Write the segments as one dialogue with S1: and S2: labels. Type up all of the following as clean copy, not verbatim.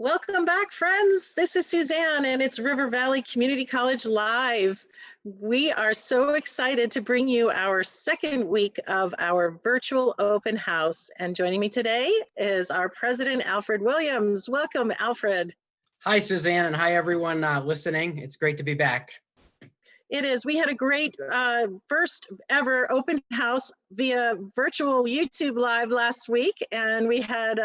S1: Welcome back, friends. This is Suzanne, and it's River Valley Community College Live. We are so excited to bring you our second week of our virtual open house. And joining me today is our president, Alfred Williams. Welcome, Alfred.
S2: Hi, Suzanne, and hi, everyone listening. It's great to be back.
S1: It is. We had a great first ever open house via virtual YouTube Live last week, and we had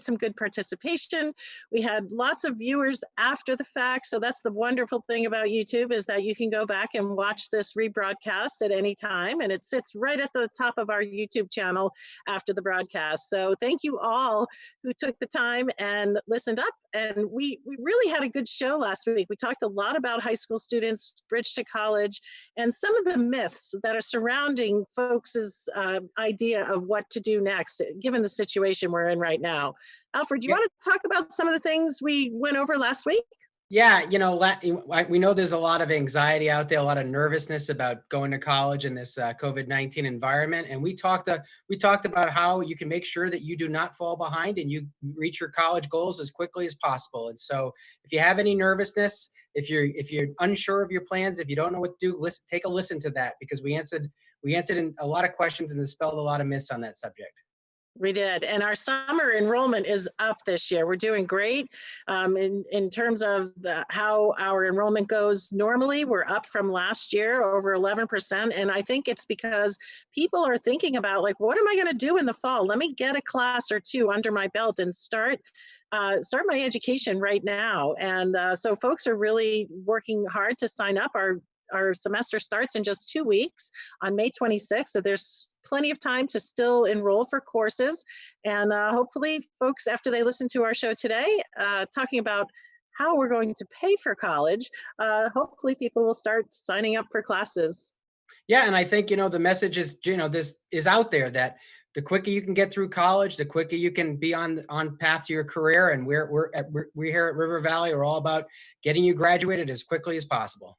S1: some good participation. We had lots of viewers after the fact, so that's the wonderful thing about YouTube is that you can go back and watch this rebroadcast at any time, and it sits right at the top of our YouTube channel after the broadcast. So thank you all who took the time and listened up. And we really had a good show last week. We talked a lot about high school students, bridge to college, and some of the myths that are surrounding folks' idea of what to do next, given the situation we're in right now. Alfred, do you want to talk about some of the things we went over last week?
S2: Yeah, we know there's a lot of anxiety out there, a lot of nervousness about going to college in this COVID-19 environment. And we talked about how you can make sure that you do not fall behind and you reach your college goals as quickly as possible. And so if you have any nervousness, if you're unsure of your plans, if you don't know what to do, take a listen to that, because we answered in a lot of questions and dispelled a lot of myths on that subject.
S1: We did, and our summer enrollment is up this year. We're doing great in terms of how our enrollment goes. Normally, we're up from last year over 11%, and I think it's because people are thinking about, like, what am I going to do in the fall? Let me get a class or two under my belt and start my education right now. And so folks are really working hard to sign up. Our semester starts in just 2 weeks on May 26th, so there's plenty of time to still enroll for courses. And hopefully folks, after they listen to our show today, talking about how we're going to pay for college, hopefully people will start signing up for classes.
S2: Yeah, and I think, the message is, this is out there that the quicker you can get through college, the quicker you can be on path to your career. And we're here at River Valley, we're all about getting you graduated as quickly as possible.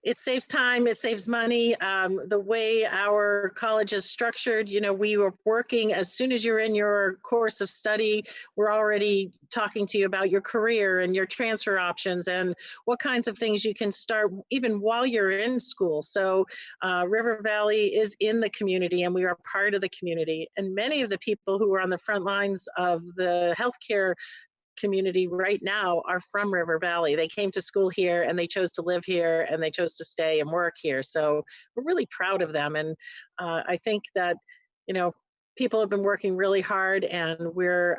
S1: It saves time, it saves money. The way our college is structured, we were working as soon as you're in your course of study, we're already talking to you about your career and your transfer options and what kinds of things you can start even while you're in school. So River Valley is in the community and we are part of the community. And many of the people who are on the front lines of the healthcare community right now are from River Valley. They came to school here and they chose to live here and they chose to stay and work here. So we're really proud of them. And I think that, people have been working really hard and we're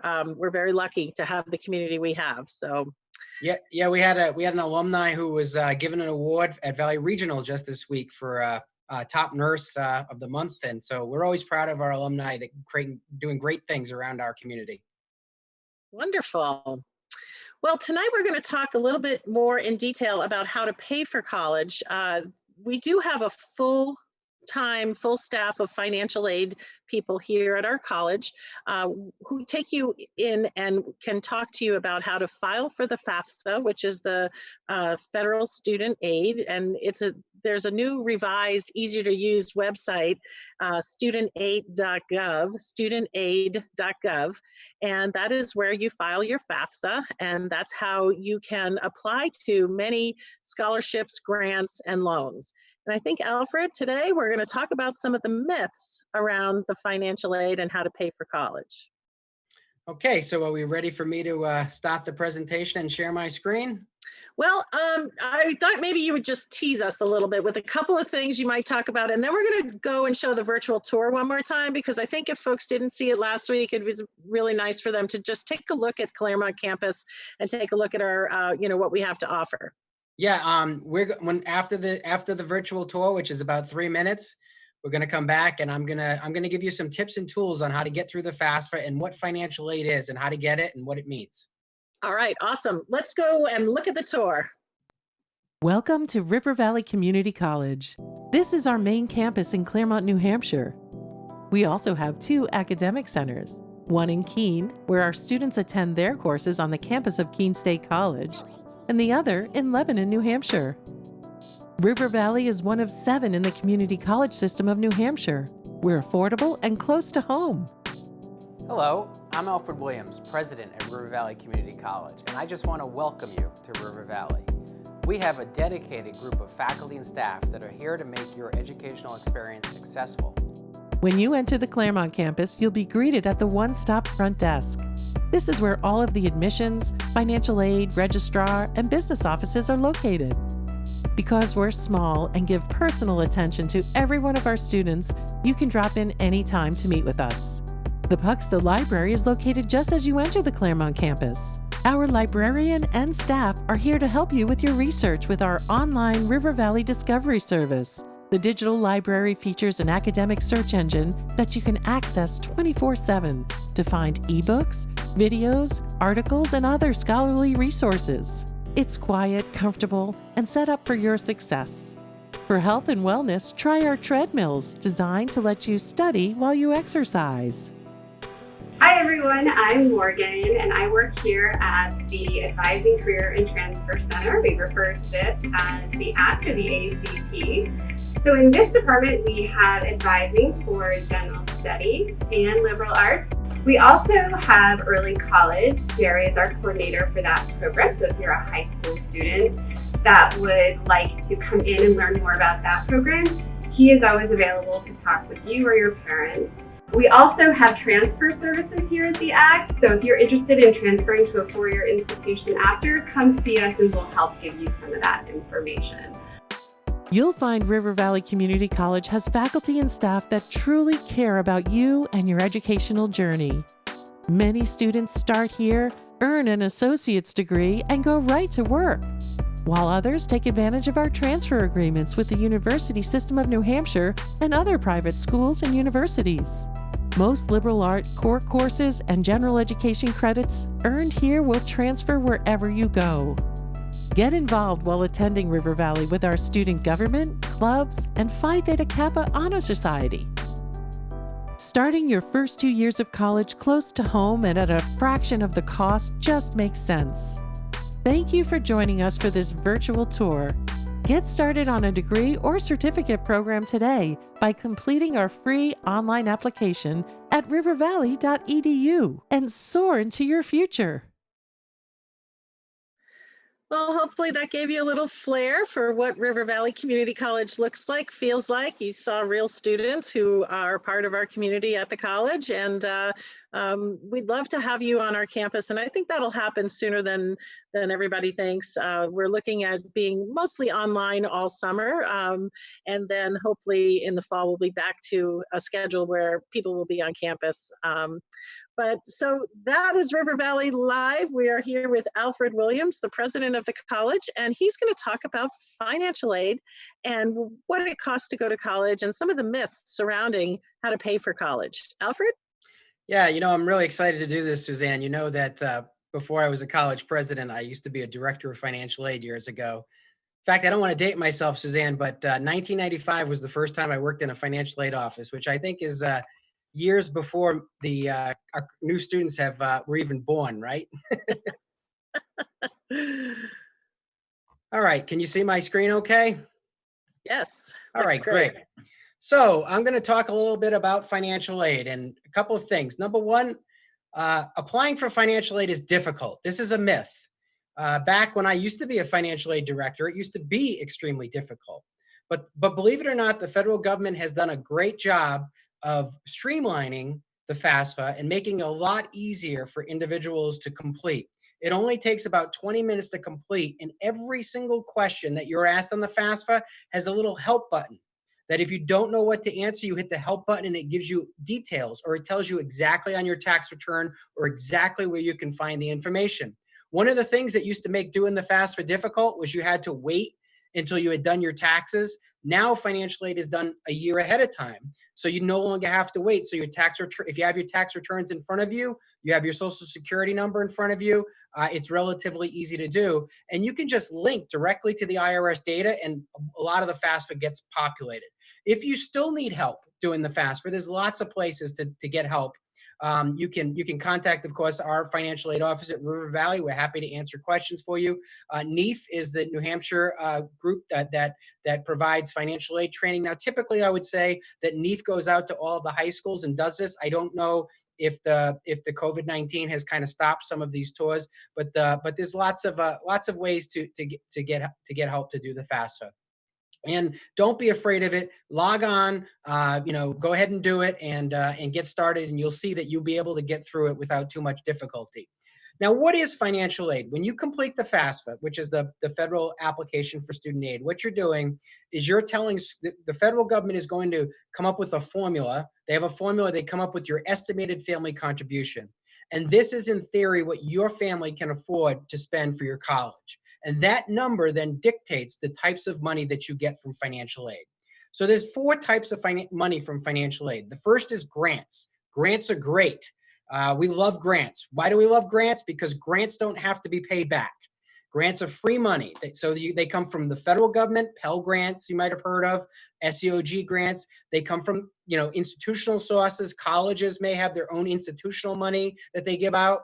S1: very lucky to have the community we have. So
S2: yeah, we had an alumni who was given an award at Valley Regional just this week for top nurse of the month. And so we're always proud of our alumni that doing great things around our community.
S1: Wonderful. Well, tonight we're going to talk a little bit more in detail about how to pay for college. We do have a full staff of financial aid people here at our college who take you in and can talk to you about how to file for the FAFSA, which is the federal student aid. And there's a new revised, easier to use website, studentaid.gov, and that is where you file your FAFSA, and that's how you can apply to many scholarships, grants, and loans. And I think, Alfred, today we're going to talk about some of the myths around the financial aid and how to pay for college.
S2: Okay, so are we ready for me to start the presentation and share my screen?
S1: Well, I thought maybe you would just tease us a little bit with a couple of things you might talk about, and then we're going to go and show the virtual tour one more time, because I think if folks didn't see it last week, it was really nice for them to just take a look at Claremont campus and take a look at our, what we have to offer.
S2: Yeah, after the virtual tour, which is about 3 minutes, we're going to come back and I'm going to give you some tips and tools on how to get through the FAFSA and what financial aid is and how to get it and what it means.
S1: All right, awesome. Let's go and look at the tour.
S3: Welcome to River Valley Community College. This is our main campus in Claremont, New Hampshire. We also have 2 academic centers, one in Keene, where our students attend their courses on the campus of Keene State College, and the other in Lebanon, New Hampshire. River Valley is one of 7 in the community college system of New Hampshire. We're affordable and close to home.
S2: Hello, I'm Alfred Williams, President at River Valley Community College, and I just want to welcome you to River Valley. We have a dedicated group of faculty and staff that are here to make your educational experience successful.
S3: When you enter the Claremont campus, you'll be greeted at the one-stop front desk. This is where all of the admissions, financial aid, registrar, and business offices are located. Because we're small and give personal attention to every one of our students, you can drop in anytime to meet with us. The Puxta Library is located just as you enter the Claremont campus. Our librarian and staff are here to help you with your research with our online River Valley Discovery Service. The digital library features an academic search engine that you can access 24/7 to find ebooks, videos, articles, and other scholarly resources. It's quiet, comfortable, and set up for your success. For health and wellness, try our treadmills designed to let you study while you exercise.
S4: Hi everyone, I'm Morgan and I work here at the Advising Career and Transfer Center. We refer to this as the ACT or the ACT. So in this department we have advising for general studies and liberal arts. We also have early college. Jerry is our coordinator for that program. So if you're a high school student that would like to come in and learn more about that program, he is always available to talk with you or your parents. We also have transfer services here at the ACT, so if you're interested in transferring to a four-year institution after, come see us and we'll help give you some of that information.
S3: You'll find River Valley Community College has faculty and staff that truly care about you and your educational journey. Many students start here, earn an associate's degree, and go right to work, while others take advantage of our transfer agreements with the University System of New Hampshire and other private schools and universities. Most liberal art, core courses, and general education credits earned here will transfer wherever you go. Get involved while attending River Valley with our student government, clubs, and Phi Theta Kappa Honor Society. Starting your first 2 years of college close to home and at a fraction of the cost just makes sense. Thank you for joining us for this virtual tour. Get started on a degree or certificate program today by completing our free online application at rivervalley.edu and soar into your future.
S1: Well, hopefully that gave you a little flair for what River Valley Community College looks like, feels like. You saw real students who are part of our community at the college, and we'd love to have you on our campus. And I think that'll happen sooner than everybody thinks. We're looking at being mostly online all summer, and then hopefully in the fall we'll be back to a schedule where people will be on campus. But so that is River Valley Live. We are here with Alfred Williams, the president of the college, and he's going to talk about financial aid and what it costs to go to college and some of the myths surrounding how to pay for college. Alfred?
S2: Yeah, I'm really excited to do this, Suzanne. You know that before I was a college president, I used to be a director of financial aid years ago. In fact, I don't want to date myself, Suzanne, but 1995 was the first time I worked in a financial aid office, which I think is years before the our new students were even born, right? All right, can you see my screen okay?
S1: Yes.
S2: All right, great. So I'm going to talk a little bit about financial aid and a couple of things. Number one, applying for financial aid is difficult. This is a myth. Back when I used to be a financial aid director, it used to be extremely difficult. But believe it or not, the federal government has done a great job of streamlining the FAFSA and making it a lot easier for individuals to complete. It only takes about 20 minutes to complete, and every single question that you're asked on the FAFSA has a little help button that if you don't know what to answer, you hit the help button and it gives you details, or it tells you exactly on your tax return or exactly where you can find the information. One of the things that used to make doing the FAFSA difficult was you had to wait until you had done your taxes. Now financial aid is done a year ahead of time. So you no longer have to wait. So your tax return, if you have your tax returns in front of you, you have your social security number in front of you, it's relatively easy to do. And you can just link directly to the IRS data, and a lot of the FAFSA gets populated. If you still need help doing the FAFSA, there's lots of places to get help. You can contact, of course, our financial aid office at River Valley. We're happy to answer questions for you. NEAF is the New Hampshire group that provides financial aid training. Now, typically, I would say that NEAF goes out to all the high schools and does this. I don't know if the COVID-19 has kind of stopped some of these tours, but there's lots of ways to get help to do the FAFSA. And don't be afraid of it. Log on, go ahead and do it and get started, and you'll see that you'll be able to get through it without too much difficulty. Now, what is financial aid? When you complete the FAFSA, which is the federal application for student aid, what you're doing is you're telling the federal government is going to come up with a formula. They have a formula. They come up with your estimated family contribution. And this is, in theory, what your family can afford to spend for your college. And that number then dictates the types of money that you get from financial aid. So there's 4 types of money from financial aid. The first is grants. Grants are great. We love grants. Why do we love grants? Because grants don't have to be paid back. Grants are free money. So they come from the federal government, Pell Grants you might have heard of, SEOG grants. They come from institutional sources. Colleges may have their own institutional money that they give out.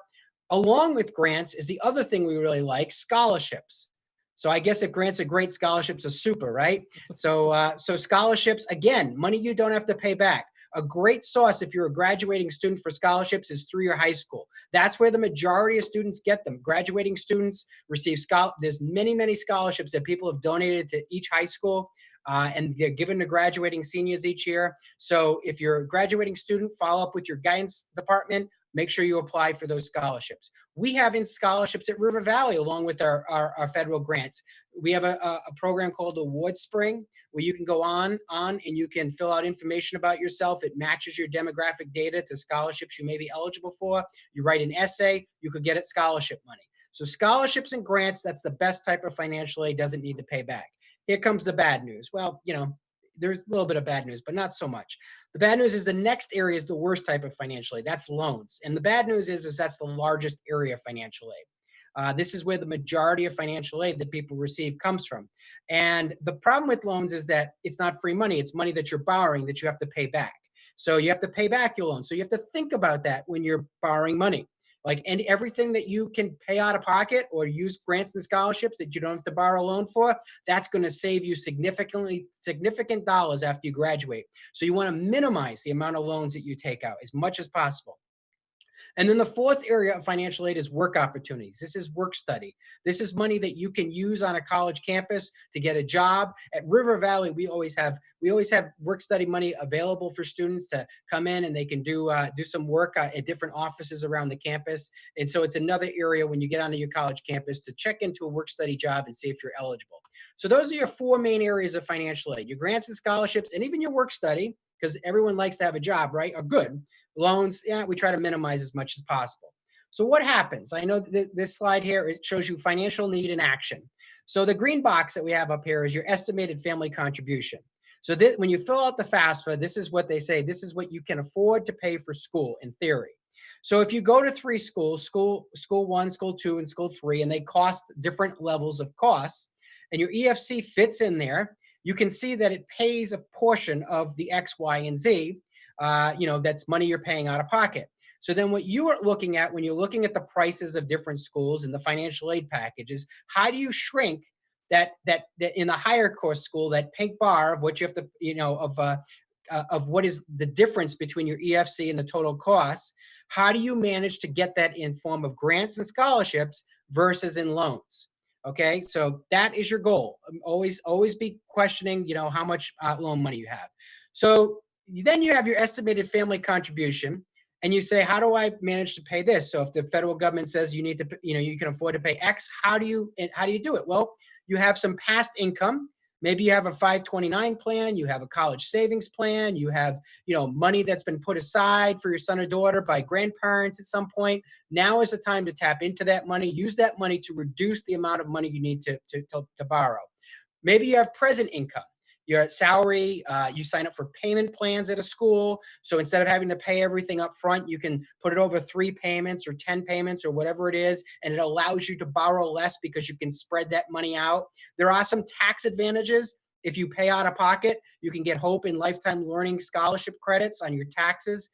S2: Along with grants is the other thing we really like, scholarships. So I guess if grants are great, scholarships are super, right? So scholarships, again, money you don't have to pay back. A great source if you're a graduating student for scholarships is through your high school. That's where the majority of students get them. Graduating students receive there's many scholarships that people have donated to each high school, and they're given to graduating seniors each year. So if you're a graduating student, follow up with your guidance department. Make sure you apply for those scholarships. We have scholarships at River Valley along with our federal grants. We have a program called Award Spring where you can go on and you can fill out information about yourself. It matches your demographic data to scholarships you may be eligible for. You write an essay, you could get it scholarship money. So scholarships and grants, that's the best type of financial aid, doesn't need to pay back. Here comes the bad news. Well, there's a little bit of bad news, but not so much. The bad news is the next area is the worst type of financial aid. That's loans. And the bad news is that's the largest area of financial aid. This is where the majority of financial aid that people receive comes from. And the problem with loans is that it's not free money. It's money that you're borrowing that you have to pay back. So you have to pay back your loan. So you have to think about that when you're borrowing money. And everything that you can pay out of pocket or use grants and scholarships that you don't have to borrow a loan for, that's going to save you significant dollars after you graduate. So you want to minimize the amount of loans that you take out as much as possible. And then the fourth area of financial aid is work opportunities. This is work study. This is money that you can use on a college campus to get a job. At River Valley, we always have work study money available for students to come in and they can do some work at different offices around the campus. And so it's another area when you get onto your college campus to check into a work study job and see if you're eligible. So those are your 4 main areas of financial aid: your grants and scholarships, and even your work study, because everyone likes to have a job, right? Are good. Loans, yeah, we try to minimize as much as possible. So what happens? I know this slide here, it shows you financial need in action. So the green box that we have up here is your estimated family contribution. So when you fill out the FAFSA, this is what they say. This is what you can afford to pay for school in theory. So if you go to 3 schools, school 1, school 2, and school 3, and they cost different levels of costs, and your EFC fits in there, you can see that it pays a portion of the X, Y, and Z. That's money you're paying out of pocket. So then what you are looking at when you're looking at the prices of different schools and the financial aid packages, how do you shrink that in the higher cost school, that pink bar of what you have to, of what is the difference between your EFC and the total costs? How do you manage to get that in form of grants and scholarships versus in loans? Okay, so that is your goal. Always be questioning, how much loan money you have. So then you have your estimated family contribution, and you say, how do I manage to pay this? So if the federal government says you need to, you can afford to pay X, how do you do it? Well, you have some past income. Maybe you have a 529 plan, you have a college savings plan, you have, money that's been put aside for your son or daughter by grandparents at some point. Now is the time to tap into that money, use that money to reduce the amount of money you need to borrow. Maybe you have present income. Your salary, you sign up for payment plans at a school. So instead of having to pay everything up front, you can put it over 3 payments or 10 payments or whatever it is. And it allows you to borrow less because you can spread that money out. There are some tax advantages If you pay out of pocket, you can get Hope and Lifetime Learning Scholarship credits on your taxes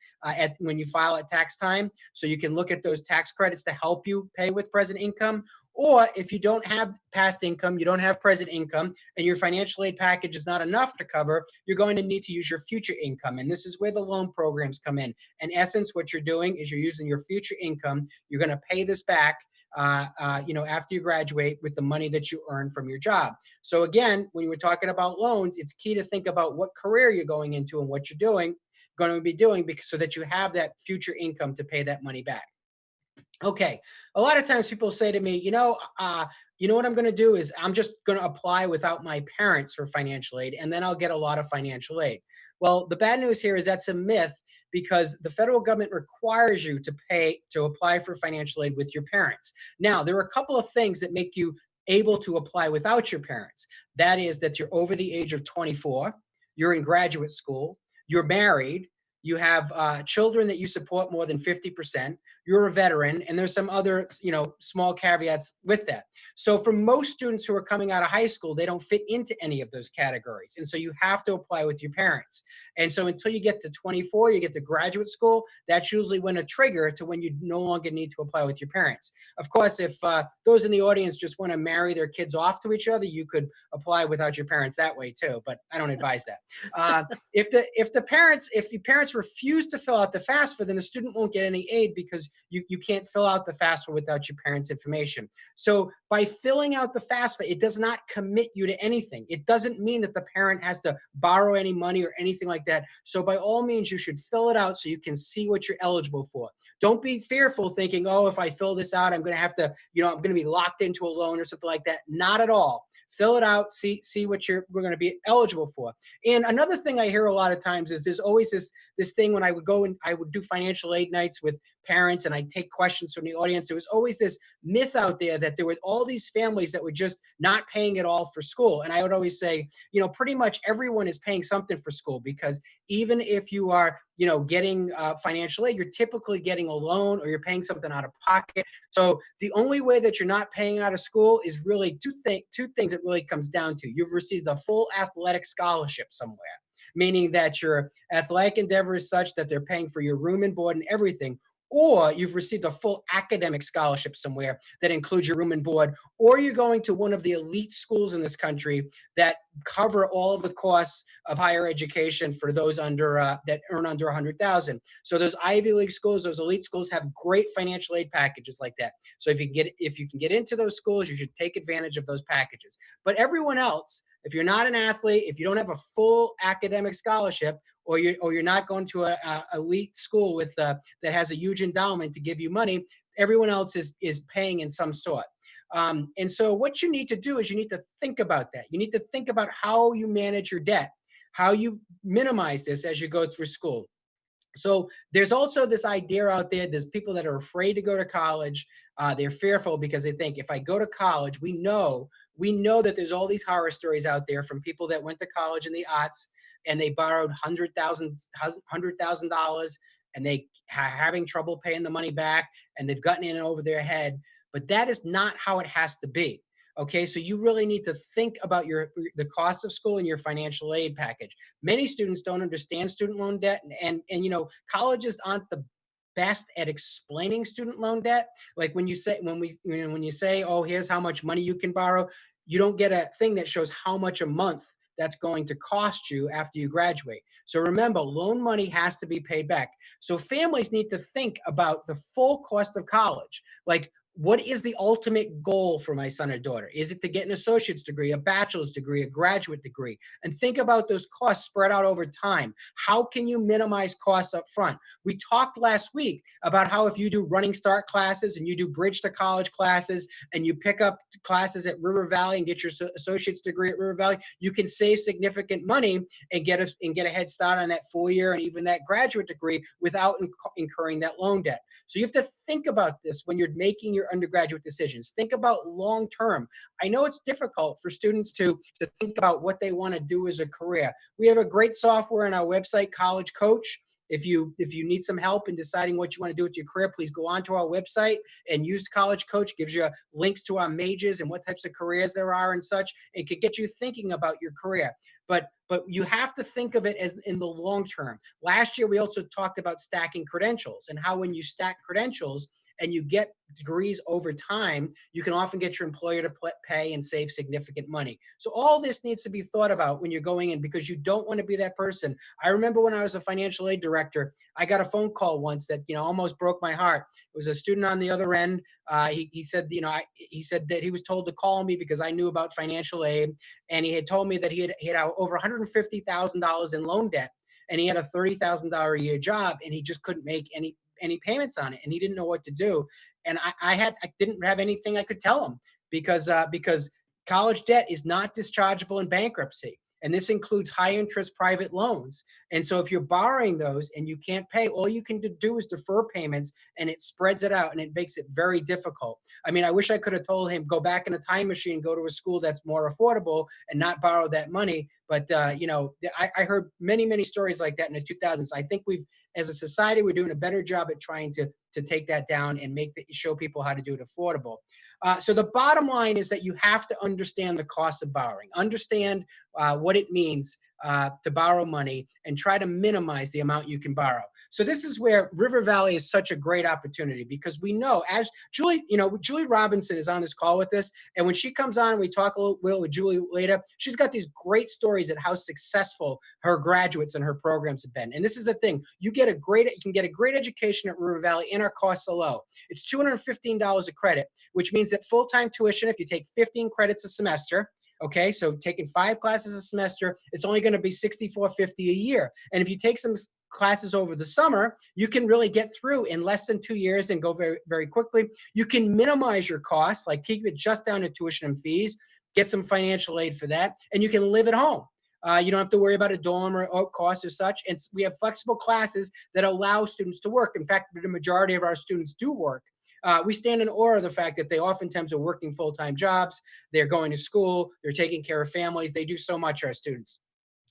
S2: when you file at tax time. So you can look at those tax credits to help you pay with present income. Or if you don't have past income, you don't have present income, and your financial aid package is not enough to cover, you're going to need to use your future income. And this is where the loan programs come in. In essence, what you're doing is you're using your future income. You're going to pay this back after you graduate with the money that you earn from your job. So again, when we're talking about loans, it's key to think about what career you're going into and what you're going to be doing, because so that you have that future income to pay that money back. Okay, a lot of times people say to me, you know what I'm going to do is I'm just going to apply without my parents for financial aid, and then I'll get a lot of financial aid. Well, the bad news here is that's a myth, because the federal government requires you to apply for financial aid with your parents. Now, there are a couple of things that make you able to apply without your parents. That is that you're over the age of 24, you're in graduate school, you're married, you have children that you support more than 50%, you're a veteran, and there's some other, small caveats with that. So for most students who are coming out of high school, they don't fit into any of those categories. And so you have to apply with your parents. And so until you get to 24, you get to graduate school, that's usually when a trigger to when you no longer need to apply with your parents. Of course, if those in the audience just want to marry their kids off to each other, you could apply without your parents that way too, but I don't advise that. If your parents refuse to fill out the FAFSA, then the student won't get any aid, because you can't fill out the FAFSA without your parents' information. So by filling out the FAFSA, it does not commit you to anything. It doesn't mean that the parent has to borrow any money or anything like that. So by all means, you should fill it out so you can see what you're eligible for. Don't be fearful thinking, oh, if I fill this out, I'm going to have to, I'm going to be locked into a loan or something like that. Not at all. Fill it out, see what we're going to be eligible for. And another thing I hear a lot of times is there's always this thing when I would go and I would do financial aid nights with parents and I'd take questions from the audience. There was always this myth out there that there were all these families that were just not paying at all for school. And I would always say, pretty much everyone is paying something for school, because even if you are, getting financial aid, you're typically getting a loan or you're paying something out of pocket. So the only way that you're not paying out of school is really two things it really comes down to. You've received a full athletic scholarship somewhere, meaning that your athletic endeavor is such that they're paying for your room and board and everything, or you've received a full academic scholarship somewhere that includes your room and board, or you're going to one of the elite schools in this country that cover all of the costs of higher education for those that earn under 100,000. So those Ivy League schools, those elite schools have great financial aid packages like that. So if you can get into those schools, you should take advantage of those packages. But everyone else, if you're not an athlete, if you don't have a full academic scholarship, or you're not going to a elite school with that has a huge endowment to give you money, everyone else is paying in some sort. And so what you need to do is you need to think about that. You need to think about how you manage your debt, how you minimize this as you go through school. So there's also this idea out there, there's people that are afraid to go to college. They're fearful because they think, if I go to college, we know that there's all these horror stories out there from people that went to college in the aughts and they borrowed $100,000 and they are having trouble paying the money back and they've gotten in over their head. But that is not how it has to be. Okay, so you really need to think about the cost of school and your financial aid package. Many students don't understand student loan debt, and colleges aren't the best at explaining student loan debt. Like when you say, oh, here's how much money you can borrow, you don't get a thing that shows how much a month that's going to cost you after you graduate. So remember, loan money has to be paid back. So families need to think about the full cost of college. Like, what is the ultimate goal for my son or daughter? Is it to get an associate's degree, a bachelor's degree, a graduate degree? And think about those costs spread out over time. How can you minimize costs up front? We talked last week about how if you do running start classes and you do bridge to college classes and you pick up classes at River Valley and get your associate's degree at River Valley, you can save significant money and get a head start on that 4-year and even that graduate degree without incurring that loan debt. So you have to think about this when you're making your undergraduate decisions. Think about long term. I know it's difficult for students to think about what they want to do as a career. We have a great software on our website, College Coach. If you need some help in deciding what you want to do with your career, please go onto our website and use College Coach. Gives you links to our majors and what types of careers there are and such. It could get you thinking about your career. But you have to think of it as in the long term. Last year, we also talked about stacking credentials and how when you stack credentials and you get degrees over time, you can often get your employer to pay and save significant money. So all this needs to be thought about when you're going in, because you don't want to be that person. I remember when I was a financial aid director, I got a phone call once that, almost broke my heart. It was a student on the other end. He said, he said that he was told to call me because I knew about financial aid. And he had told me that he had over $150,000 in loan debt, and he had a $30,000 a year job, and he just couldn't make any payments on it, and he didn't know what to do. And I didn't have anything I could tell him because college debt is not dischargeable in bankruptcy. And this includes high interest private loans. And so if you're borrowing those and you can't pay, all you can do is defer payments, and it spreads it out and it makes it very difficult. I mean, I wish I could have told him, go back in a time machine, go to a school that's more affordable and not borrow that money. But, I heard many, many stories like that in the 2000s. I think as a society, we're doing a better job at trying to take that down and show people how to do it affordable. So the bottom line is that you have to understand the cost of borrowing, understand what it means to borrow money, and try to minimize the amount you can borrow. So this is where River Valley is such a great opportunity, because we know, as Julie Robinson is on this call with us, and when she comes on and we talk a little with Julie later, she's got these great stories at how successful her graduates and her programs have been. And this is the thing, you can get a great education at River Valley, and our costs are low. It's $215 a credit, which means that full-time tuition, if you take 15 credits a semester, okay, so taking 5 classes a semester, it's only going to be $64.50 a year. And if you take some classes over the summer, you can really get through in less than 2 years and go very, very quickly. You can minimize your costs, like keep it just down to tuition and fees, get some financial aid for that, and you can live at home. You don't have to worry about a dorm or costs or such. And we have flexible classes that allow students to work. In fact, the majority of our students do work. We stand in awe of the fact that they oftentimes are working full-time jobs. They're going to school. They're taking care of families. They do so much, our students.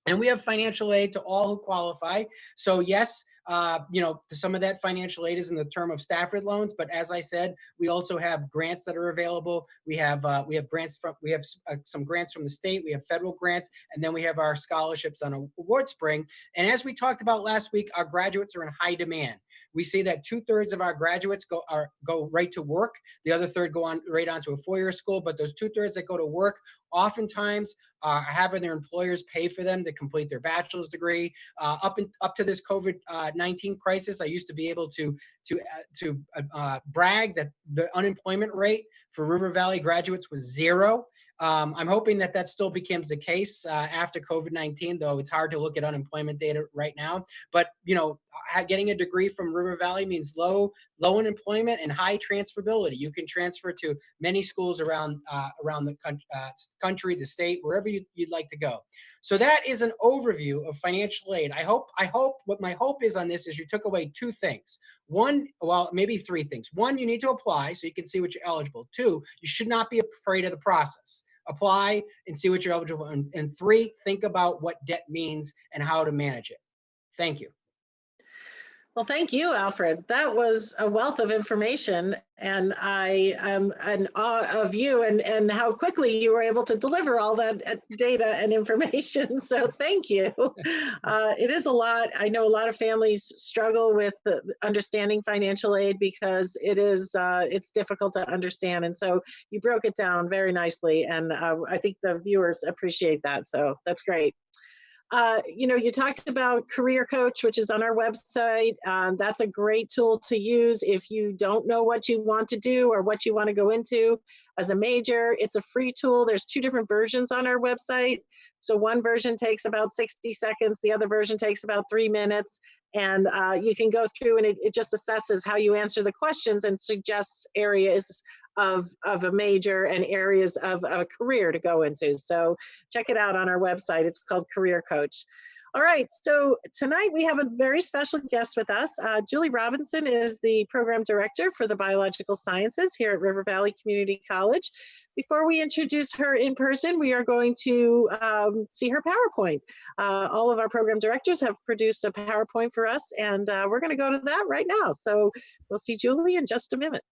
S2: And we have financial aid to all who qualify. So yes, some of that financial aid is in the term of Stafford loans, but as I said, we also have grants that are available. We have some grants from the state. We have federal grants, and then we have our scholarships on Award Spring. And as we talked about last week, our graduates are in high demand. We see that 2/3 of our graduates go right to work. The other third go right onto a four-year school. But those 2/3 that go to work oftentimes are having their employers pay for them to complete their bachelor's degree. Up to this COVID-19 crisis, I used to be able to brag that the unemployment rate for River Valley graduates was 0. I'm hoping that still becomes the case after COVID-19, though it's hard to look at unemployment data right now. But, getting a degree from River Valley means low unemployment and high transferability. You can transfer to many schools around the country, the state, wherever you'd like to go. So that is an overview of financial aid. What my hope is on this is you took away 2 things. Maybe 3 things. 1, you need to apply so you can see what you're eligible. 2, you should not be afraid of the process. Apply and see what you're eligible for. And 3, think about what debt means and how to manage it. Thank you.
S1: Well, thank you, Alfred. That was a wealth of information, and I am in awe of you and how quickly you were able to deliver all that data and information. So thank you. It is a lot. I know a lot of families struggle with understanding financial aid because it's difficult to understand. And so you broke it down very nicely, and I think the viewers appreciate that. So that's great. You talked about Career Coach, which is on our website. That's a great tool to use if you don't know what you want to do or what you want to go into as a major. It's a free tool. There's 2 different versions on our website. So one version takes about 60 seconds. The other version takes about 3 minutes. And you can go through and it just assesses how you answer the questions and suggests areas of a major and areas of a career to go into. So check it out on our website. It's called Career Coach. All right, so tonight we have a very special guest with us. Julie Robinson is the program director for the biological sciences here at River Valley Community College. Before we introduce her in person, we are going to see her PowerPoint. All of our program directors have produced a PowerPoint for us, and we're going to go to that right now. So we'll see Julie in just a minute.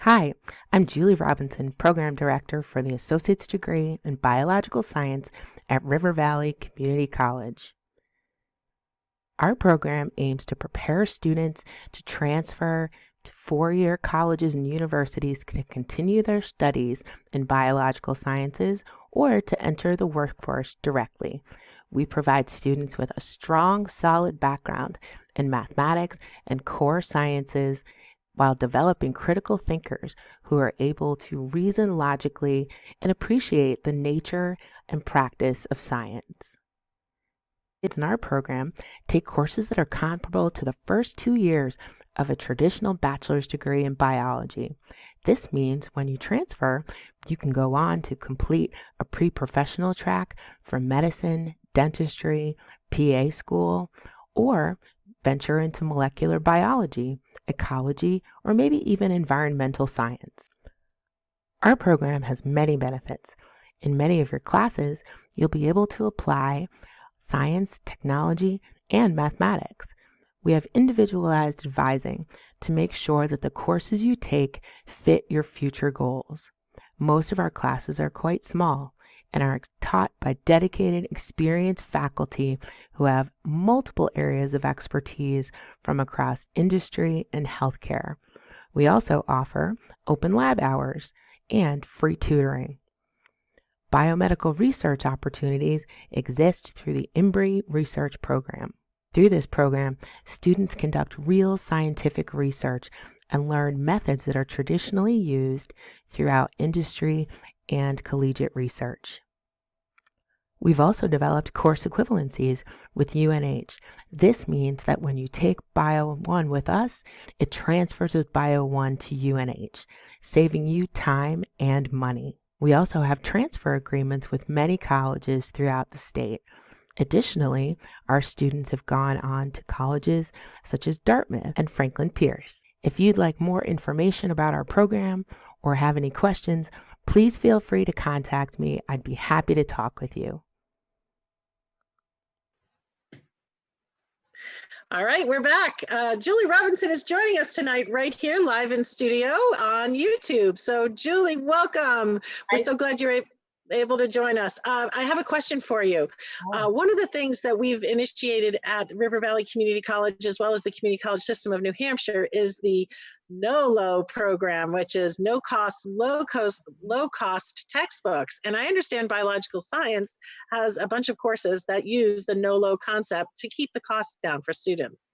S5: Hi, I'm Julie Robinson, Program Director for the Associate's Degree in Biological Science at River Valley Community College. Our program aims to prepare students to transfer to four-year colleges and universities to continue their studies in biological sciences or to enter the workforce directly. We provide students with a strong, solid background in mathematics and core sciences while developing critical thinkers who are able to reason logically and appreciate the nature and practice of science. Kids in our program take courses that are comparable to the first 2 years of a traditional bachelor's degree in biology. This means when you transfer, you can go on to complete a pre-professional track for medicine, dentistry, PA school, or venture into molecular biology, ecology, or maybe even environmental science. Our program has many benefits. In many of your classes, you'll be able to apply science, technology, and mathematics. We have individualized advising to make sure that the courses you take fit your future goals. Most of our classes are quite small and are taught by dedicated, experienced faculty who have multiple areas of expertise from across industry and healthcare. We also offer open lab hours and free tutoring. Biomedical research opportunities exist through the Embry Research Program. Through this program, students conduct real scientific research and learn methods that are traditionally used throughout industry and collegiate research. We've also developed course equivalencies with UNH. This means that when you take Bio 1 with us, it transfers with Bio 1 to UNH, saving you time and money. We also have transfer agreements with many colleges throughout the state. Additionally, our students have gone on to colleges such as Dartmouth and Franklin Pierce. If you'd like more information about our program or have any questions, please feel free to contact me. I'd be happy to talk with you.
S1: All right, we're back. Julie Robinson is joining us tonight right here live in studio on YouTube. So Julie, welcome. We're so glad you're able to join us. I have a question for you. One of the things that we've initiated at River Valley Community College, as well as the community college system of New Hampshire, is the NOLO program, which is no cost, low cost textbooks. And I understand biological science has a bunch of courses that use the NOLO concept to keep the costs down for students.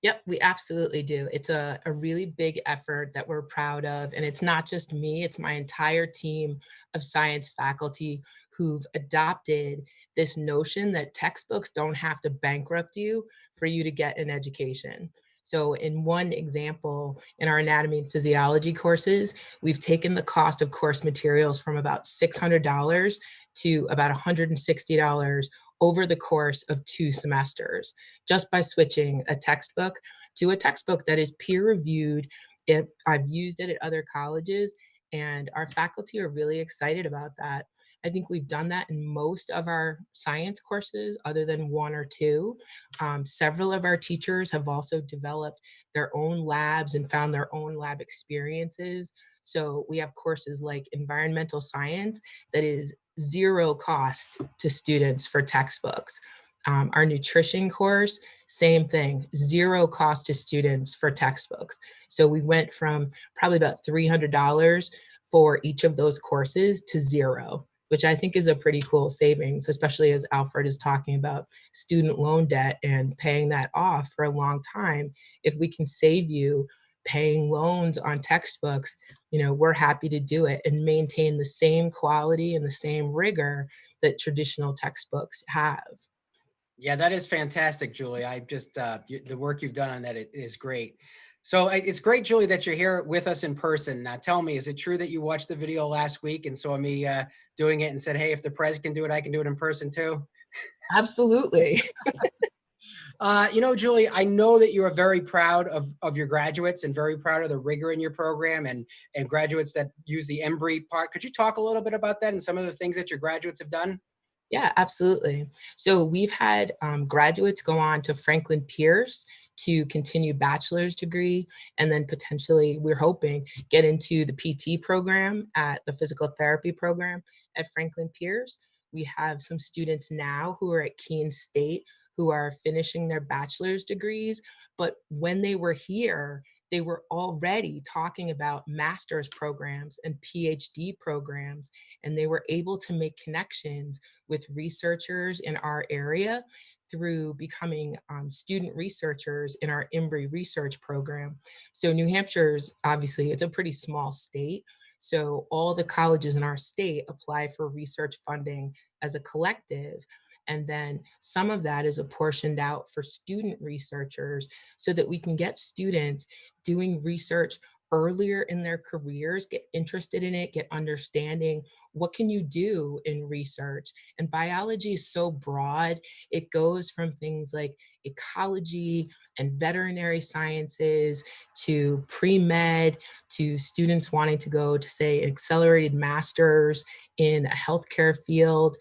S6: Yep, we absolutely do. It's a really big effort that we're proud of. And it's not just me, it's my entire team of science faculty who've adopted this notion that textbooks don't have to bankrupt you for you to get an education. So in one example, in our anatomy and physiology courses, we've taken the cost of course materials from about $600 to about $160 over the course of 2 semesters, just by switching a textbook to a textbook that is peer reviewed. I've used it at other colleges, and our faculty are really excited about that. I think we've done that in most of our science courses, other than 1 or 2. Several of our teachers have also developed their own labs and found their own lab experiences. So we have courses like environmental science that is 0 cost to students for textbooks. Our nutrition course, same thing, 0 cost to students for textbooks. So we went from probably about $300 for each of those courses to 0, which I think is a pretty cool savings, especially as Alfred is talking about student loan debt and paying that off for a long time. If we can save you paying loans on textbooks, we're happy to do it and maintain the same quality and the same rigor that traditional textbooks have.
S2: Yeah, that is fantastic, Julie. I just, the work you've done on that is great. So it's great, Julie, that you're here with us in person. Now tell me, is it true that you watched the video last week and saw me doing it and said, hey, if the Prez can do it, I can do it in person too?
S6: Absolutely.
S2: Julie, I know that you are very proud of your graduates and very proud of the rigor in your program and graduates that use the Embry part. Could you talk a little bit about that and some of the things that your graduates have done?
S6: Yeah, absolutely. So we've had graduates go on to Franklin Pierce to continue bachelor's degree, and then potentially, we're hoping, get into the PT program at the physical therapy program at Franklin Pierce. We have some students now who are at Keene State who are finishing their bachelor's degrees, but when they were here, they were already talking about master's programs and PhD programs, and they were able to make connections with researchers in our area through becoming student researchers in our Embry research program. So New Hampshire's, obviously, it's a pretty small state. So all the colleges in our state apply for research funding as a collective. And then some of that is apportioned out for student researchers so that we can get students doing research earlier in their careers, get interested in it, get understanding. What can you do in research? And biology is so broad. It goes from things like ecology and veterinary sciences to pre-med, to students wanting to go to, say, an accelerated master's in a healthcare field,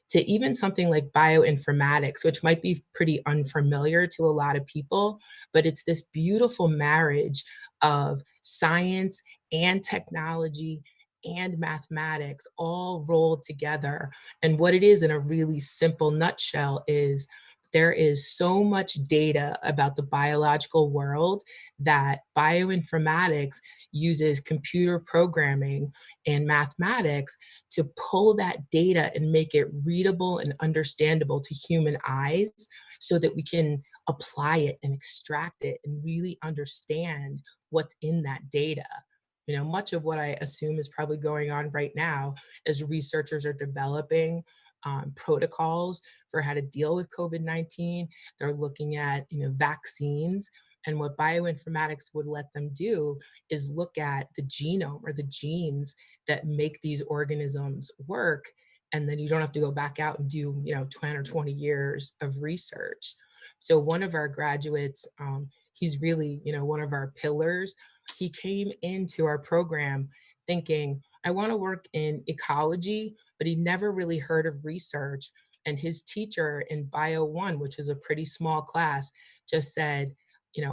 S6: to even something like bioinformatics, which might be pretty unfamiliar to a lot of people, but it's this beautiful marriage of science and technology and mathematics all rolled together. And what it is in a really simple nutshell is there is so much data about the biological world that bioinformatics uses computer programming and mathematics to pull that data and make it readable and understandable to human eyes so that we can apply it and extract it and really understand what's in that data. Much of what I assume is probably going on right now as researchers are developing protocols for how to deal with COVID-19. They're looking at, vaccines. And what bioinformatics would let them do is look at the genome or the genes that make these organisms work. And then you don't have to go back out and do, 10 or 20 years of research. So one of our graduates, he's really, one of our pillars. He came into our program thinking, I want to work in ecology, but he never really heard of research. And his teacher in Bio 1, which is a pretty small class, just said,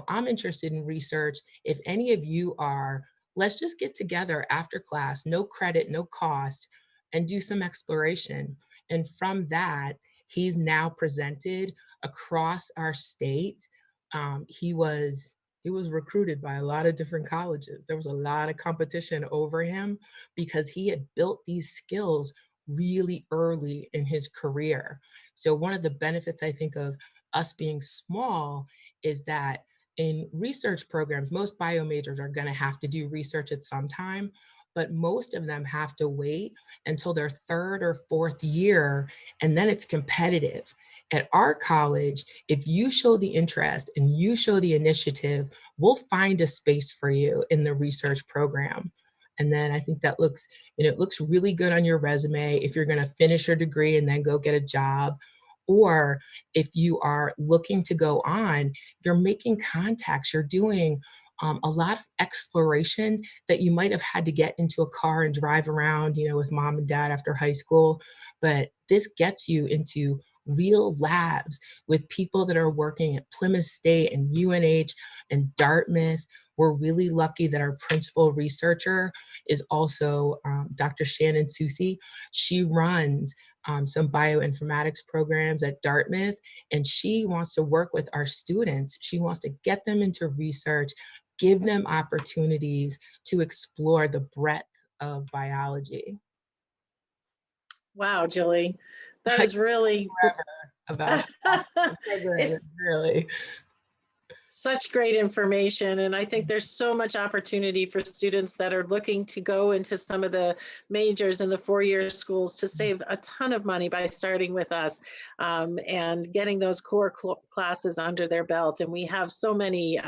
S6: I'm interested in research. If any of you are, let's just get together after class, no credit, no cost, and do some exploration. And from that, he's now presented across our state. He was recruited by a lot of different colleges. There was a lot of competition over him because he had built these skills really early in his career. So one of the benefits, I think, of us being small is that in research programs, most bio majors are going to have to do research at some time, but most of them have to wait until their third or fourth year, and then it's competitive. At our college, if you show the interest and you show the initiative, we'll find a space for you in the research program. And then I think that looks, it looks really good on your resume if you're going to finish your degree and then go get a job. Or if you are looking to go on, you're making contacts, you're doing a lot of exploration that you might have had to get into a car and drive around, with mom and dad after high school. But this gets you into real labs with people that are working at Plymouth State and UNH and Dartmouth. We're really lucky that our principal researcher is also Dr. Shannon Susi. She runs some bioinformatics programs at Dartmouth, and she wants to work with our students. She wants to get them into research, give them opportunities to explore the breadth of biology.
S1: Wow, Julie, that is really
S6: about
S1: it's
S6: really
S1: such great information. And I think there's so much opportunity for students that are looking to go into some of the majors in the four-year schools to save a ton of money by starting with us and getting those core classes under their belt. And we have so many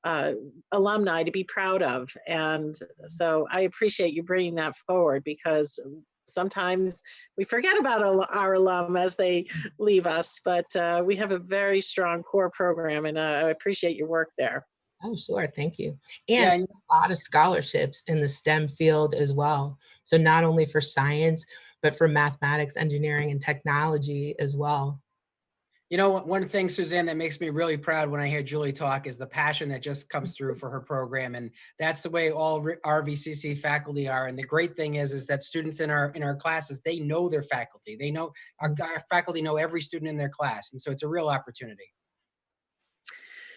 S1: alumni to be proud of. And so I appreciate you bringing that forward because sometimes we forget about our alum as they leave us, but we have a very strong core program, and I appreciate your work there.
S6: Oh, sure. Thank you.
S2: Yeah,
S6: And a lot of scholarships in the STEM field as well. So not only for science, but for mathematics, engineering, and technology as well.
S2: you know, one thing, Suzanne, that makes me really proud when I hear Julie talk is the passion that just comes through for her program. And that's the way all RVCC faculty are. And the great thing is that students in our classes, they know their faculty. They know our faculty know every student in their class. And so it's a real opportunity.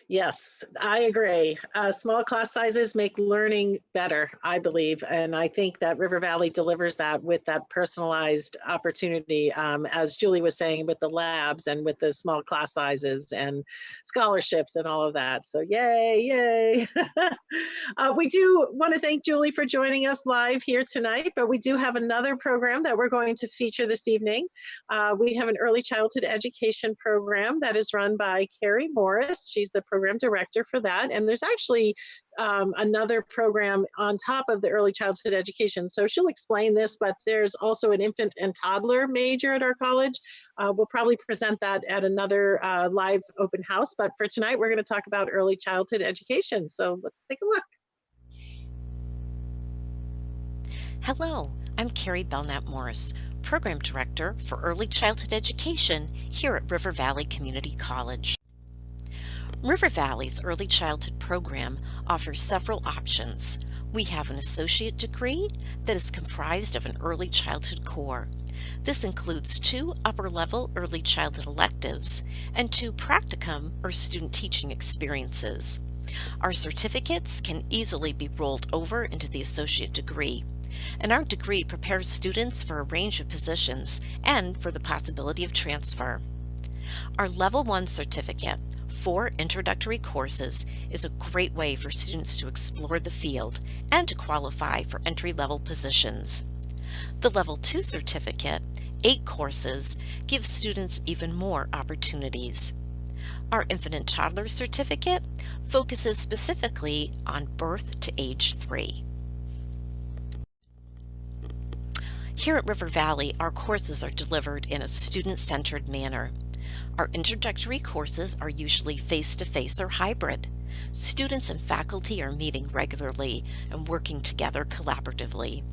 S1: Yes, I agree. Small class sizes make learning better, I believe. And I think that River Valley delivers that with that personalized opportunity, as Julie was saying, with the labs and with the small class sizes and scholarships and all of that. So yay, yay. We do want to thank Julie for joining us live here tonight, but we do have another program that we're going to feature this evening. We have an early childhood education program that is run by Carrie Morris. She's the program director for that. And there's actually another program on top of the early childhood education. So she'll explain this, but there's also an infant and toddler major at our college. We'll probably present that at another live open house. But for tonight, we're going to talk about early childhood education. So let's take a look.
S7: Hello, I'm Carrie Belknap Morris, Program Director for Early Childhood Education here at River Valley Community College. River Valley's Early Childhood program offers several options. We have an associate degree that is comprised of an early childhood core. This includes 2 upper-level early childhood electives and 2 practicum or student teaching experiences. Our certificates can easily be rolled over into the associate degree, and our degree prepares students for a range of positions and for the possibility of transfer. Our Level 1 certificate, 4 introductory courses, is a great way for students to explore the field and to qualify for entry-level positions. The Level 2 certificate, 8 courses, gives students even more opportunities. Our Infant and Toddler certificate focuses specifically on birth to age 3. Here at River Valley, our courses are delivered in a student-centered manner. Our introductory courses are usually face-to-face or hybrid. Students and faculty are meeting regularly and working together collaboratively.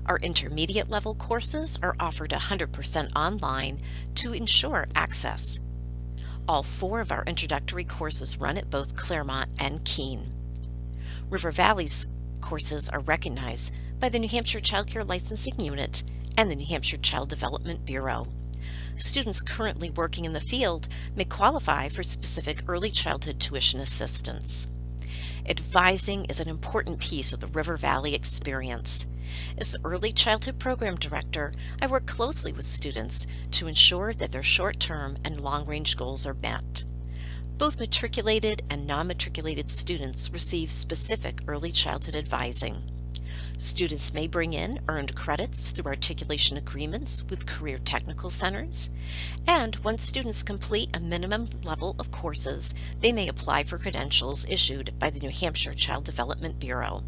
S7: Our intermediate level courses are offered 100% online to ensure access. All 4 of our introductory courses run at both Claremont and Keene. River Valley's courses are recognized by the New Hampshire Child Care Licensing Unit and the New Hampshire Child Development Bureau. Students currently working in the field may qualify for specific early childhood tuition assistance. Advising is an important piece of the River Valley experience. As the Early Childhood Program Director, I work closely with students to ensure that their short-term and long-range goals are met. Both matriculated and non-matriculated students receive specific early childhood advising. Students may bring in earned credits through articulation agreements with career technical centers, and once students complete a minimum level of courses, they may apply for credentials issued by the New Hampshire Child Development Bureau.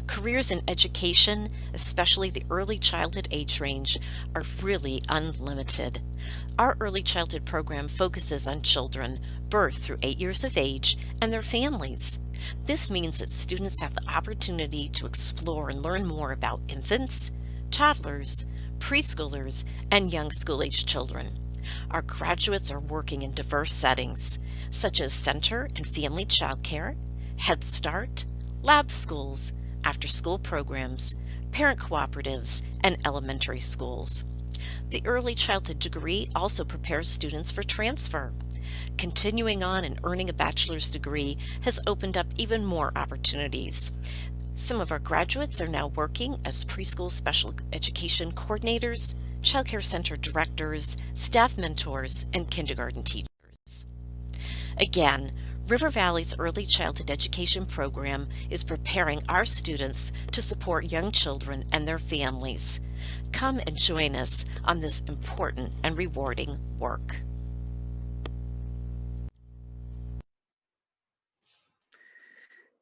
S7: Careers in education, especially the early childhood age range, are really unlimited. Our early childhood program focuses on children birth through 8 years of age and their families. This means that students have the opportunity to explore and learn more about infants, toddlers, preschoolers, and young school-age children. Our graduates are working in diverse settings, such as center and family childcare, Head Start, lab schools, after-school programs, parent cooperatives, and elementary schools. The early childhood degree also prepares students for transfer. Continuing on and earning a bachelor's degree has opened up even more opportunities. Some of our graduates are now working as preschool special education coordinators, childcare center directors, staff mentors, and kindergarten teachers. Again, River Valley's Early Childhood Education program is preparing our students to support young children and their families. Come and join us on this important and rewarding work.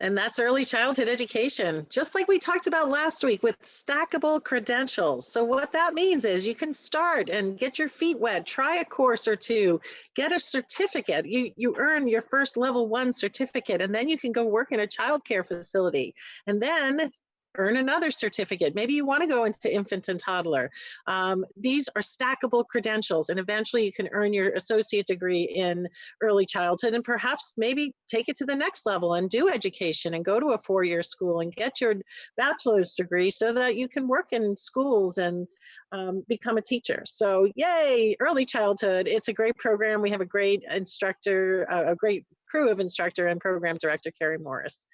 S1: And that's early childhood education, just like we talked about last week with stackable credentials. So what that means is you can start and get your feet wet, try a course or two, get a certificate. You earn your first level 1 certificate, and then you can go work in a childcare facility. And then earn another certificate. Maybe you want to go into infant and toddler. These are stackable credentials, and eventually you can earn your associate degree in early childhood, and perhaps maybe take it to the next level and do education and go to a 4-year school and get your bachelor's degree so that you can work in schools and become a teacher. So yay, early childhood. It's a great program. We have a great instructor, a great crew of instructor and program director, Carrie Morris.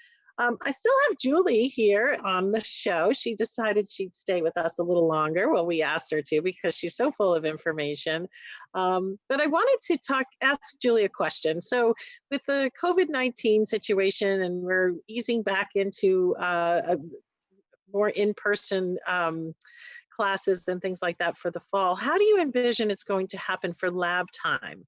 S1: I still have Julie here on the show. She decided she'd stay with us a little longer. Well, we asked her to because she's so full of information. But I wanted to ask Julie a question. So with the COVID-19 situation, and we're easing back into a more in-person classes and things like that for the fall, how do you envision it's going to happen for lab time?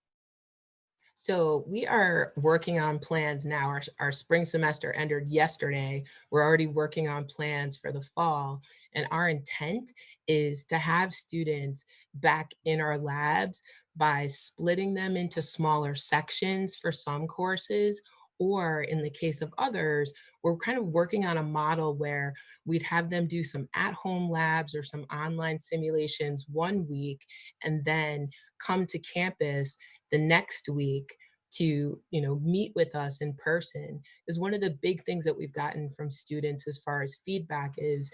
S6: So we are working on plans now. Our spring semester ended yesterday. We're already working on plans for the fall. And our intent is to have students back in our labs by splitting them into smaller sections for some courses. Or in the case of others, we're kind of working on a model where we'd have them do some at-home labs or some online simulations one week and then come to campus the next week to meet with us in person. Is one of the big things that we've gotten from students as far as feedback is,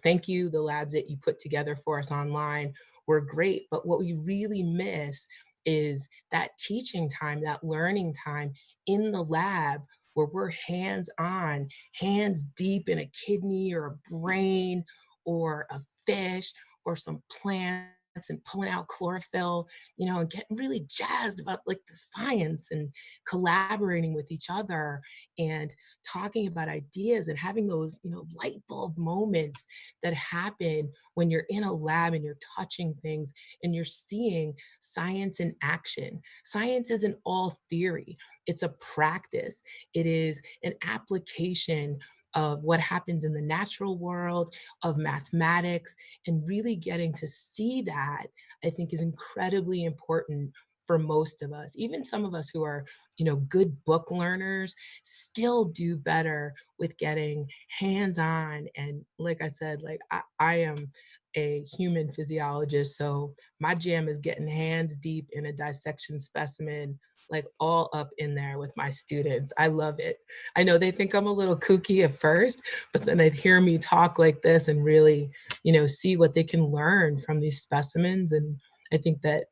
S6: thank you, the labs that you put together for us online were great, but what we really miss is that teaching time, that learning time in the lab where we're hands-on, hands deep in a kidney or a brain or a fish or some plants and pulling out chlorophyll, and getting really jazzed about like the science and collaborating with each other and talking about ideas and having those, light bulb moments that happen when you're in a lab and you're touching things and you're seeing science in action. Science isn't all theory, it's a practice. It is an application of what happens in the natural world, of mathematics, and really getting to see that, I think, is incredibly important for most of us. Even some of us who are, good book learners still do better with getting hands-on. And like I said, like I am a human physiologist, so my jam is getting hands deep in a dissection specimen, like all up in there with my students. I love it. I know they think I'm a little kooky at first, but then they hear me talk like this and really, see what they can learn from these specimens. And I think that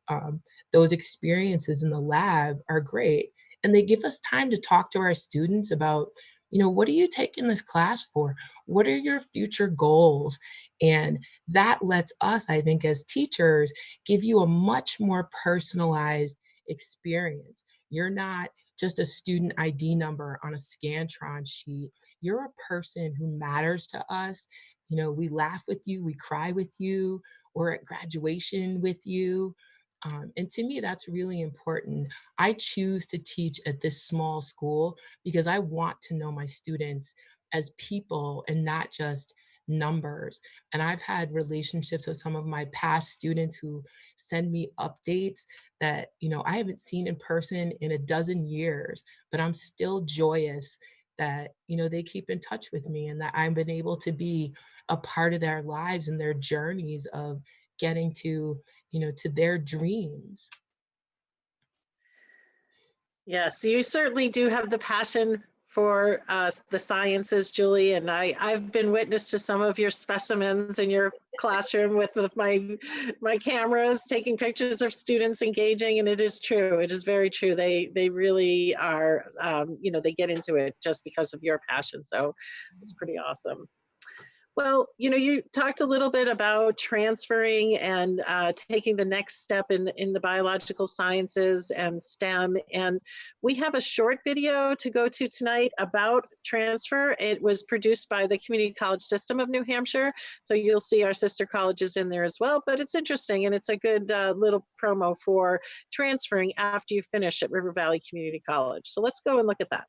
S6: those experiences in the lab are great. And they give us time to talk to our students about, what are you taking this class for? What are your future goals? And that lets us, I think, as teachers, give you a much more personalized experience. You're not just a student ID number on a Scantron sheet. You're a person who matters to us. We laugh with you, we cry with you, we're at graduation with you. And to me, that's really important. I choose to teach at this small school because I want to know my students as people and not just numbers. And I've had relationships with some of my past students who send me updates that, I haven't seen in person in a dozen years, but I'm still joyous that, they keep in touch with me and that I've been able to be a part of their lives and their journeys of getting to, to their dreams.
S1: Yes, you certainly do have the passion for the sciences, Julie, and I've been witness to some of your specimens in your classroom with my cameras, taking pictures of students engaging, and it is true. It is very true. They really are, they get into it just because of your passion. So it's pretty awesome. Well, you talked a little bit about transferring and taking the next step in the biological sciences and STEM. And we have a short video to go to tonight about transfer. It was produced by the Community College System of New Hampshire. So you'll see our sister colleges in there as well. But it's interesting, and it's a good little promo for transferring after you finish at River Valley Community College. So let's go and look at that.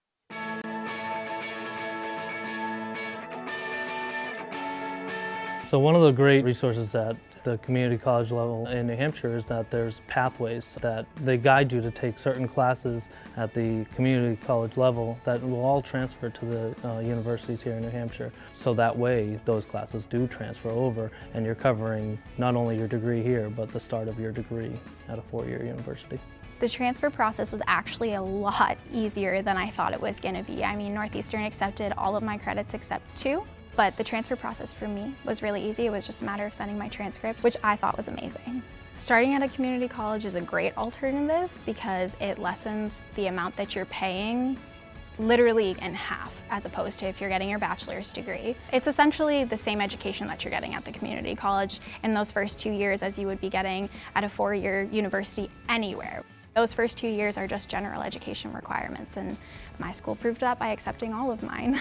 S8: So one of the great resources at the community college level in New Hampshire is that there's pathways that they guide you to take certain classes at the community college level that will all transfer to the universities here in New Hampshire. So that way those classes do transfer over and you're covering not only your degree here, but the start of your degree at a four-year university.
S9: The transfer process was actually a lot easier than I thought it was going to be. I mean, Northeastern accepted all of my credits except 2. But the transfer process for me was really easy. It was just a matter of sending my transcript, which I thought was amazing. Starting at a community college is a great alternative because it lessens the amount that you're paying literally in half, as opposed to if you're getting your bachelor's degree. It's essentially the same education that you're getting at the community college in those first 2 years as you would be getting at a 4-year university anywhere. Those first 2 years are just general education requirements, and my school proved that by accepting all of mine.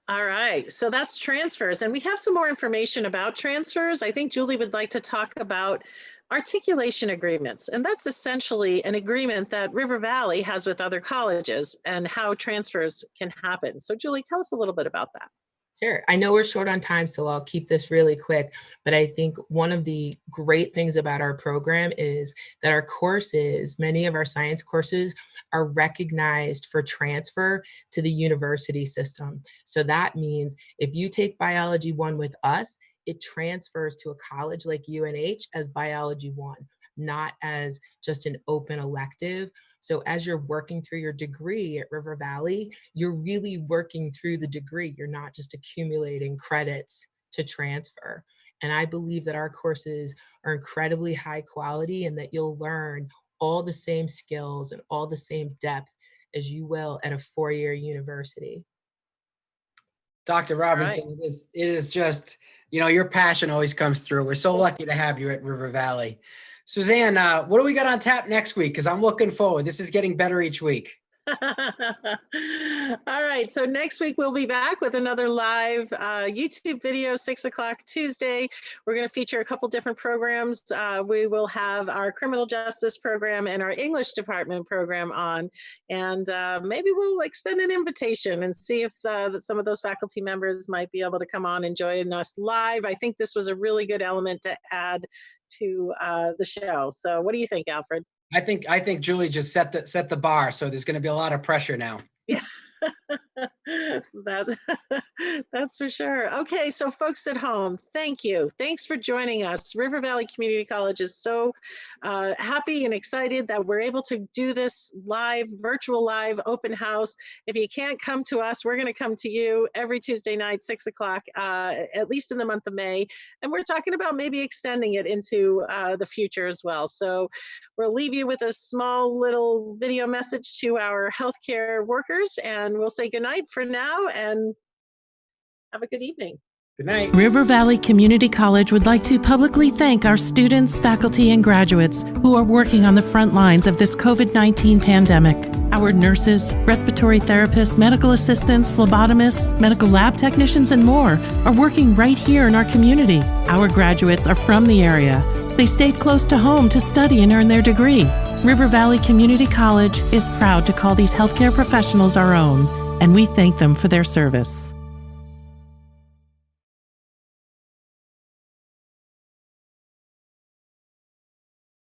S1: All right, so that's transfers, and we have some more information about transfers. I think Julie would like to talk about articulation agreements, and that's essentially an agreement that River Valley has with other colleges and how transfers can happen. So Julie, tell us a little bit about that.
S6: Sure. I know we're short on time, so I'll keep this really quick, but I think one of the great things about our program is that our courses, many of our science courses, are recognized for transfer to the university system. So that means if you take Biology 1 with us, it transfers to a college like UNH as Biology 1, not as just an open elective. So as you're working through your degree at River Valley, you're really working through the degree. You're not just accumulating credits to transfer. And I believe that our courses are incredibly high quality and that you'll learn all the same skills and all the same depth as you will at a 4-year university.
S2: Dr. Robinson,
S1: Right.
S2: it is just, your passion always comes through. We're so lucky to have you at River Valley. Suzanne, what do we got on tap next week? Because I'm looking forward. This is getting better each week.
S1: All right, so next week we'll be back with another live YouTube video, 6 o'clock Tuesday. We're going to feature a couple different programs. We will have our criminal justice program and our English department program on, and maybe we'll extend an invitation and see if some of those faculty members might be able to come on and join us live. I think this was a really good element to add to the show. So what do you think, Alfred?
S2: I think Julie just set the bar, so there's going to be a lot of pressure now.
S1: Yeah, that's for sure. Okay, so folks at home, thank you. Thanks for joining us. River Valley Community College is so happy and excited that we're able to do this live, virtual live open house. If you can't come to us, we're going to come to you every Tuesday night, 6 o'clock, at least in the month of May. And we're talking about maybe extending it into the future as well. So we'll leave you with a small little video message to our healthcare workers, and we'll say goodnight for now and have a good evening.
S2: Good night.
S3: River Valley Community College would like to publicly thank our students, faculty, and graduates who are working on the front lines of this COVID-19 pandemic. Our nurses, respiratory therapists, medical assistants, phlebotomists, medical lab technicians, and more are working right here in our community. Our graduates are from the area. They stayed close to home to study and earn their degree. River Valley Community College is proud to call these healthcare professionals our own, and we thank them for their service.